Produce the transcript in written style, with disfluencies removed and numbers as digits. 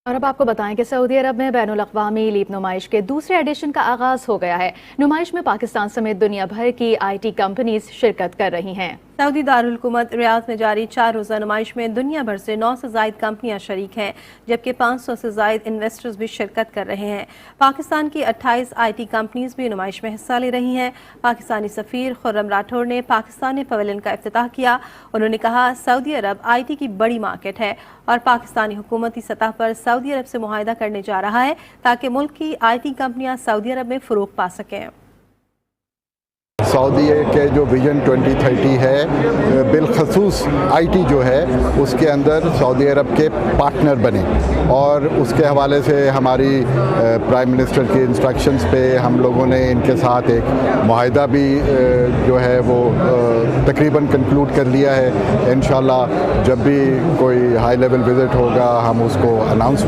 और अब आपको बताएं कि सऊदी अरब में बैनुल-अक़वामी लीप नुमाइश के दूसरे एडिशन का आगाज हो गया है। नुमाइश में पाकिस्तान समेत दुनिया भर की IT कंपनीज शिरकत कर रही हैं। सऊदी दारुल हुकूमत रियाद में जारी 4 रोज़ा नुमाइश में दुनिया भर से 9 से ज़ायद कंपनियां शरीक हैं, जबकि 500 से ज़ायद इन्वेस्टर्स भी शिरकत कर रहे हैं। पाकिस्तान की 28 IT कंपनीज भी नुमाइश में हिस्सा ले रही हैं। पाकिस्तानी सफ़ीर खुर्रम राठौर ने पाकिस्तानी पवेलियन का इफ्तिताह किया। उन्होंने कहा, सऊदी अरब IT की बड़ी मार्केट है और पाकिस्तानी हुकूमती सतह पर सऊदी अरब से मुआहिदा करने जा रहा है ताकि मुल्क की IT कंपनियां सऊदी अरब में फ़रोग़ पा सकें। सऊदी के जो विजन 2030 है, बिलखसूस IT जो है उसके अंदर सऊदी अरब के पार्टनर बने, और उसके हवाले से हमारी प्राइम मिनिस्टर के इंस्ट्रक्शंस पे हम लोगों ने इनके साथ एक मुआहिदा भी जो है वो तकरीबन कंक्लूड कर लिया है। इंशाल्लाह जब भी कोई हाई लेवल विज़िट होगा हम उसको अनाउंस